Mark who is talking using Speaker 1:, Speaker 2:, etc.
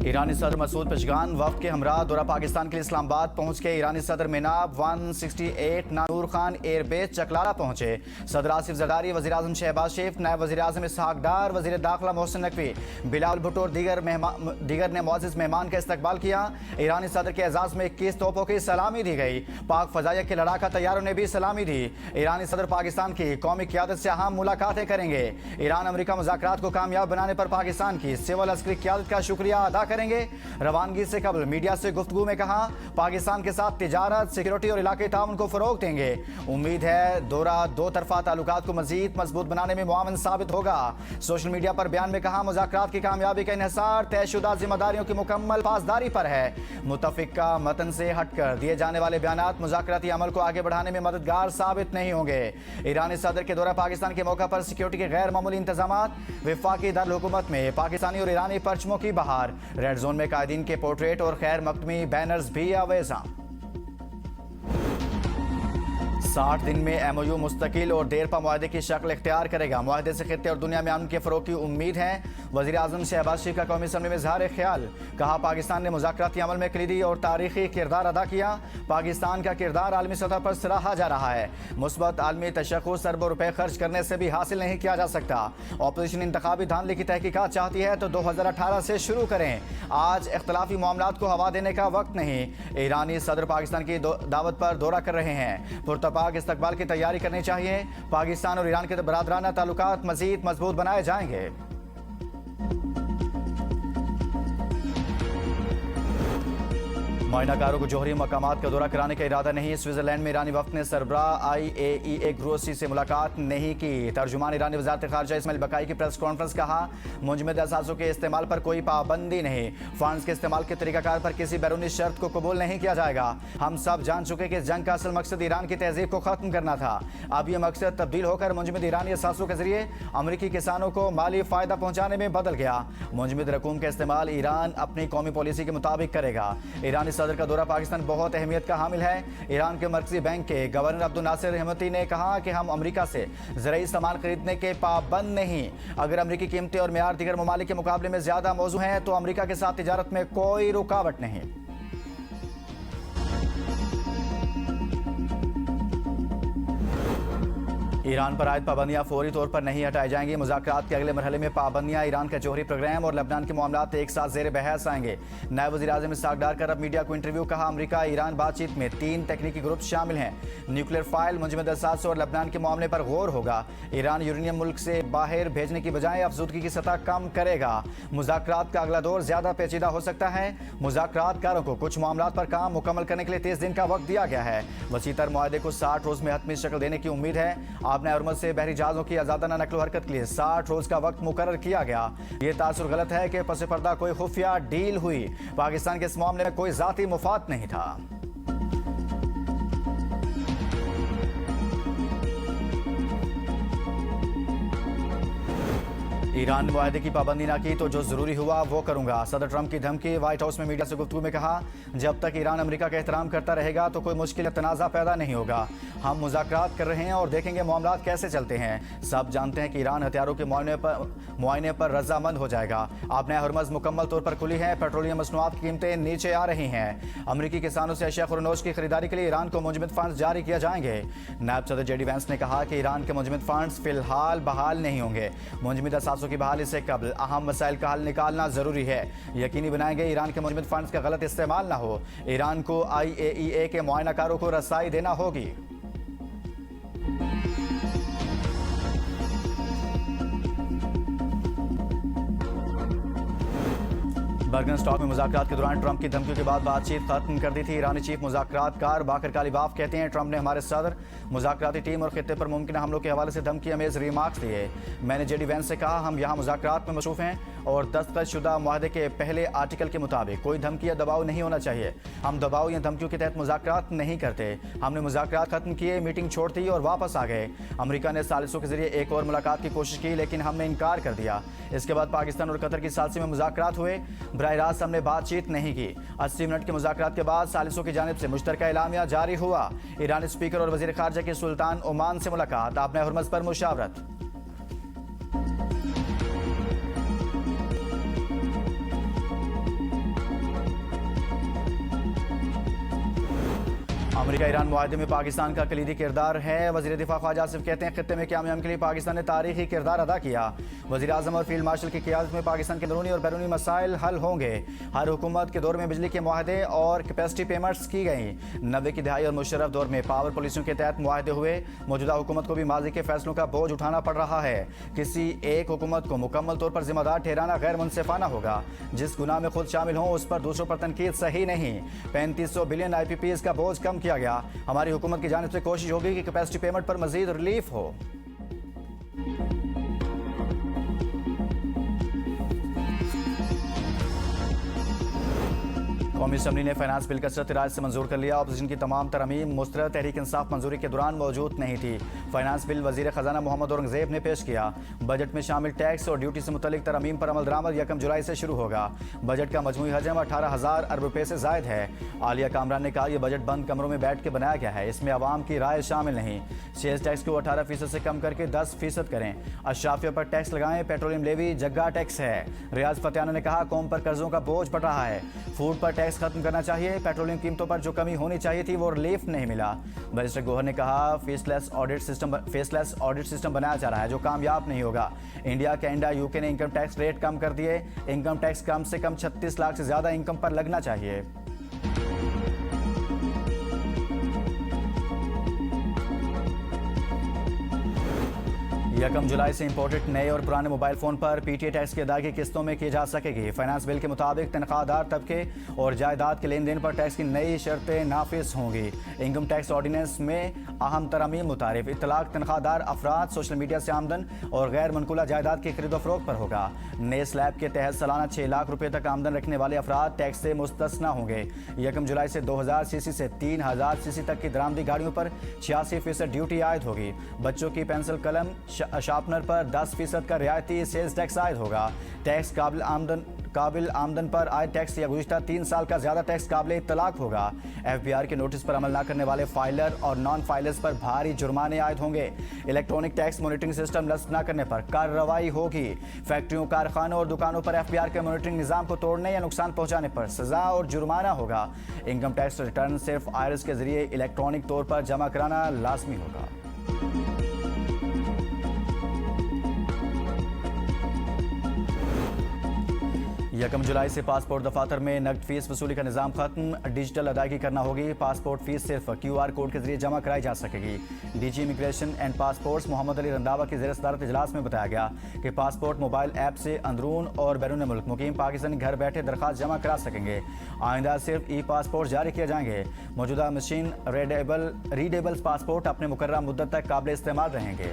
Speaker 1: ईरानी सदर मसूद पेशगान वफ्द के हमरा दौरा पाकिस्तान के लिए इस्लामाबाद पहुंच के ईरानी सदर मिनाब 168 नानूर खान एयरबेस चकलारा पहुंचे। सदर आसिफ जरदारी, वज़ीर आज़म शहबाज शरीफ, नायब वज़ीर आज़म इसहाक डार, वज़ीर दाखिला मोहसिन नकवी, बिलावल भुट्टो और दीगर ने मुअज़्ज़ज़ मेहमान का इस्तकबाल किया। ईरानी सदर के एजाज़ में 21 तोपों की सलामी दी गई। पाक फ़ज़ाइया के लड़ाका तैयारों ने भी सलामी दी। ईरानी सदर पाकिस्तान की कौमी क़यादत से अहम मुलाकातें करेंगे। ईरान अमेरिका मुज़ाकरात को कामयाब बनाने पर पाकिस्तान की सिविल अस्करी क़यादत का शुक्रिया अदा करेंगे। रवानगी से कबल मीडिया से गुफ्तगू में कहा, पाकिस्तान के साथ तिजारत, सिक्योरिटी और इलाके ताउन को फ़रोग़ देंगे। उम्मीद है दौरा दो तरफ़ा ताल्लुकात को मज़ीद मजबूत बनाने में मुआवन साबित होगा। सोशल मीडिया पर बयान में कहा, मुज़ाकरात की कामयाबी का इन्हिसार तयशुदा जिम्मेदारियों की मुकम्मल पासदारी पर है। मुत्तफ़िका मतन से हटकर दिए जाने वाले बयानात मुज़ाकराती अमल को आगे बढ़ाने में मददगार साबित नहीं होंगे। ईरानी सदर के दौरा पाकिस्तान के मौका पर सिक्योरिटी के गैर मामूली इंतजामात, वफाकी दारुल-हुकूमत में पाकिस्तानी और ईरानी परचमों की बहार, रेड जोन में कायदीन के पोर्ट्रेट और खैर मकदमी बैनर्स भी आवेजा। 60 दिन में MOU मुस्तकिल और देरपा मुआहदे की शक्ल इख्तियार करेगा। मुआहदे से खित्ते और दुनिया में अमन के फ़रोग़ की उम्मीद है। वज़ीर आज़म शहबाज शरीफ का कौमी असम्बली में इज़हार ख्याल, कहा पाकिस्तान ने मुज़ाकराती अमल में कलीदी और तारीख़ी किरदार अदा किया। पाकिस्तान का किरदार आलमी सतह पर सराहा जा रहा है। मुस्बत आलमी तशख़्ख़ुस अरबों रुपए खर्च करने से भी हासिल नहीं किया जा सकता। अपोजिशन इंतखाबी धांधली की तहकीकात चाहती है तो 2018 से शुरू करें। आज इख्तलाफी मामलात को हवा देने का वक्त नहीं। ईरानी सदर पाकिस्तान की दावत पर दौरा कर रहे हैं। पुरतपाक इस्तकबाल की तैयारी करनी चाहिए। पाकिस्तान और ईरान के बरादराना ताल्लुकात मज़ीद मजबूत बनाए जाएंगे। मुआयनाकारों को जोहरी मकामात का दौरा कराने का इरादा नहीं। स्विट्जरलैंड में ईरानी वफ्द ने सरबराह IAEA ग्रोसी से मुलाकात नहीं की। तर्जुमान ईरानी वज़ारत ख़ारजा इस्माइल बकाई की प्रेस कॉन्फ्रेंस, कहा मुंजमद असासों के इस्तेमाल पर कोई पाबंदी नहीं। फंड्स के इस्तेमाल के तरीक़ाकार पर किसी बैरूनी शर्त को कबूल नहीं किया जाएगा। हम सब जान चुके कि इस जंग का असल मकसद ईरान की तहजीब को ख़त्म करना था। अब यह मकसद तब्दील होकर मुंजमद ईरानी असासों के जरिए अमरीकी किसानों को माली फ़ायदा पहुँचाने में बदल गया। मुंजमद रकूम का इस्तेमाल ईरान अपनी कौमी पॉलिसी के मुताबिक करेगा। ईरानी सदर का दौरा पाकिस्तान बहुत अहमियत का हामिल है। ईरान के मरकजी बैंक के गवर्नर अब्दुल नासिर रहमती ने कहा कि हम अमेरिका से ज़रूरी सामान खरीदने के पाबंद नहीं। अगर अमेरिकी कीमतें और मेयार दीगर ममालिक के मुकाबले में ज्यादा मौजूद हैं तो अमेरिका के साथ तिजारत में कोई रुकावट नहीं। ईरान पर आयद पाबंदियां फौरी तौर पर नहीं हटाई जाएंगी। मुज़ाकरात के अगले मरहले में पाबंदियां ईरान का जोहरी प्रोग्राम और लेबनान के मामलात एक साथ ज़ेर बहस आएंगे। नायब वज़ीर आज़म इसहाक डार का मीडिया को इंटरव्यू, कहा अमेरिका ईरान बातचीत में 3 तकनीकी ग्रुप शामिल हैं। न्यूक्लियर फाइल, मुंजमद असास और लेबनान के मामले पर गौर होगा। ईरान यूरेनियम मुल्क से बाहर भेजने की बजाय अफजूदगी की सतह कम करेगा। मुज़ाकरात का अगला दौर ज्यादा पेचीदा हो सकता है। मुज़ाकरातकारों को कुछ मामलात पर काम मुकम्मल करने के लिए 30 दिन का वक्त दिया गया है। वसीतर मुआहदे को 60 रोज में हतमी शक्ल देने की उम्मीद है। आपने हरमत से बहरी जहाजों की आजादाना नकलो हरकत के लिए 60 रोज का वक्त मुकर्रर किया गया। ये तासुर गलत है कि पस पर्दा कोई खुफिया डील हुई। पाकिस्तान के इस मामले में कोई जाती मुफाद नहीं था। ईरान ने मुआहदे की पाबंदी ना की तो जो जरूरी हुआ वो करूंगा। सदर ट्रंप की धमकी। व्हाइट हाउस में मीडिया से गुफ्तगू में कहा, जब तक ईरान अमेरिका का एहतराम करता रहेगा तो कोई मुश्किल तनाज़ा पैदा नहीं होगा। हम मुज़ाकरात कर रहे हैं और देखेंगे मामलात कैसे चलते हैं। सब जानते हैं कि ईरान हथियारों के मुआयने पर रजामंद हो जाएगा। आपने हरमज़ मुकम्मल तौर पर खुली है। पेट्रोलियम मसनूआत की कीमतें नीचे आ रही हैं। अमरीकी किसानों से अशिया खुरनोश की खरीदारी के लिए ईरान को मुंजमद फंड्स जारी किए जाएंगे। नायब सदर JD वैंस ने कहा कि ईरान के मुंजमद फंड्स फिलहाल बहाल नहीं होंगे। मुंजमद असासों की बहाली से कबल अहम मसाइल का हल निकालना जरूरी है। यकीनी बनाएंगे ईरान के मुंजमद फंड्स का गलत इस्तेमाल ना हो। ईरान को IAEA के मुआयनाकारों को रसाई देना होगी। बर्गनस्टॉक में मुज़ाकरात के दौरान ट्रंप की धमकियों के बाद बातचीत खत्म कर दी थी। ईरानी चीफ मुज़ाकरातकार बाकर कालिबाफ कहते हैं, ट्रंप ने हमारे सदर, मुज़ाकराती टीम और खित्ते पर मुमकिन हमलों के हवाले से धमकी अमेज़ रिमार्क्स दिए। मैंने JD वैंस से कहा, हम यहाँ मुज़ाकरात में मसरूफ़ हैं और दस्तखतशुदा मुआहदे के पहले आर्टिकल के मुताबिक कोई धमकी या दबाव नहीं होना चाहिए। हम दबाव या धमकियों के तहत मुज़ाकरात नहीं करते। हमने मुज़ाकरात खत्म किए, मीटिंग छोड़ दी और वापस आ गए। अमेरिका ने सालिसों के जरिए एक और मुलाकात की कोशिश की लेकिन हमने इनकार कर दिया। इसके बाद पाकिस्तान और कतर की सालिसी में मुज़ाकरात हुए। बराह रास्त हमने बातचीत नहीं की। 80 मिनट के मुज़ाकरात के बाद सालिसों की जानिब से मुश्तरका एलामिया जारी हुआ। ईरानी स्पीकर और वज़ीर ख़ारजा के सुल्तान ओमान से मुलाकात। आपने हरमज़ पर मुशावरत। अमेरिका ईरान मुआहदे में पाकिस्तान का कलीदी किरदार है। वज़ीर दिफा ख्वाजा आसिफ कहते हैं खित्ते में क़याम के लिए पाकिस्तान ने तारीखी किरदार अदा किया। वज़ीर आज़म और फील्ड मार्शल की क़यादत में पाकिस्तान के अंदरूनी और बैरूनी मसाइल हल होंगे। हर हुकूमत के दौर में बिजली के मुआहदे और कैपेसिटी पेमेंट्स की गई। 90 की दहाई और मुशर्रफ दौर में पावर पॉलिसियों के तहत मुआहदे हुए। मौजूदा हुकूमत को भी माजी के फैसलों का बोझ उठाना पड़ रहा है। किसी एक हुकूमत को मुकम्मल तौर पर जिम्मेदार ठहराना गैर मुनसिफाना होगा। जिस गुनाह में खुद शामिल हों उस पर दूसरों पर तनकीद सही नहीं। 3500 बिलियन IPPs का बोझ कम किया गया। हमारी हुकूमत की जानिब से कोशिश होगी कि कैपेसिटी पेमेंट पर मजीद रिलीफ हो। कौमी असम्बली ने फाइनेंस बिल कसरत राज से मंजूर कर लिया। अपोजिशन की तमाम तरमीम मुस्तरद तहरीक इंसाफ मंजूरी के दौरान मौजूद नहीं थी। फाइनेंस बिल वजीर खजाना मोहम्मद औरंगजेब ने पेश किया। बजट में शामिल टैक्स और ड्यूटी से मुतल्लिक तरमीम पर अमल दरामद 1 जुलाई से शुरू होगा। बजट का मजमूई हजम 18,000 अरब रुपए से जायद है। आलिया कामरान ने कहा यह बजट बंद कमरों में बैठ के बनाया गया है। इसमें आवाम की राय शामिल नहीं। सेल्स टैक्स को 18% से कम करके 10% करें। अशराफिया पर टैक्स लगाएं। पेट्रोलियम लेवी जग्गा टैक्स है। रियाज फतेहाना ने कहा कौम पर कर्जों का बोझ पड़ रहा है। फूड पर टैक्स खत्म करना चाहिए। पेट्रोलियम कीमतों पर जो कमी होनी चाहिए थी वो रिलीफ नहीं मिला। बैरिस्टर गोहर ने कहा फेसलेस ऑडिट सिस्टम बनाया जा रहा है जो कामयाब नहीं होगा। इंडिया, कनाडा, UK ने इनकम टैक्स रेट कम कर दिए। इनकम टैक्स कम से कम 36 लाख से ज्यादा इनकम पर लगना चाहिए। 1 जुलाई से इंपोर्टेड नए और पुराने मोबाइल फोन पर PTA टैक्स की अदायगी किस्तों में की जा सकेगी। फाइनेंस बिल के मुताबिक तनख्वाहदार तबके और जायदाद के लेन देन पर टैक्स की नई शर्तें नाफिज होंगी। इनकम टैक्स ऑर्डिनेंस में अहम तरमीम मुतारिफ इतलाक तनख्वाहदार अफराद सोशल मीडिया से आमदन और गैर मनकुला जायदाद की खरीदो फरोख्त पर होगा। नए स्लैब के तहत सालाना 6 लाख रुपए तक आमदन रखने वाले अफराद टैक्स से मुस्तस्ना होंगे। 1 जुलाई से 2000 सीसी से 3000 सीसी तक की दरामदी गाड़ियों पर 86% ड्यूटी आयद होगी। बच्चों की पेंसिल कलम शार्पनर पर 10% का रियायती सेल्स टैक्स आयद होगा। टैक्स काबिल आमदन पर आयद टैक्स या गुज़िश्ता 3 साल का ज़्यादा टैक्स काबिल इत्तलाक होगा। FBR के नोटिस पर अमल न करने वाले फाइलर और नॉन फाइलर्स पर भारी जुर्माने आयद होंगे। इलेक्ट्रॉनिक टैक्स मॉनिटरिंग सिस्टम नस्ब न करने पर कार्रवाई होगी। फैक्ट्रियों, कारखानों और दुकानों पर FBR के मॉनिटरिंग निज़ाम को तोड़ने या नुकसान पहुँचाने पर सज़ा और जुर्माना होगा। इनकम टैक्स रिटर्न सिर्फ IRS के जरिए इलेक्ट्रॉनिक तौर पर जमा कराना लाजमी होगा। 1 जुलाई से पासपोर्ट दफातर में नकद फीस वसूली का निज़ाम खत्म। डिजिटल अदायगी करना होगी। पासपोर्ट फीस सिर्फ QR कोड के जरिए जमा कराई जा सकेगी। DG immigration and passports Mohammad Ali Randhawa की ज़ेर सदारत इजलास में बताया गया कि पासपोर्ट मोबाइल ऐप से अंदरून और बैरून मुल्क मुकीम पाकिस्तानी घर बैठे दरख्वास्त जमा करा सकेंगे। आइंदा सिर्फ E-पासपोर्ट जारी किए जाएंगे। मौजूदा मशीन रीडेबल पासपोर्ट अपने मुकर्रर मुद्दत तक काबिल इस्तेमाल रहेंगे।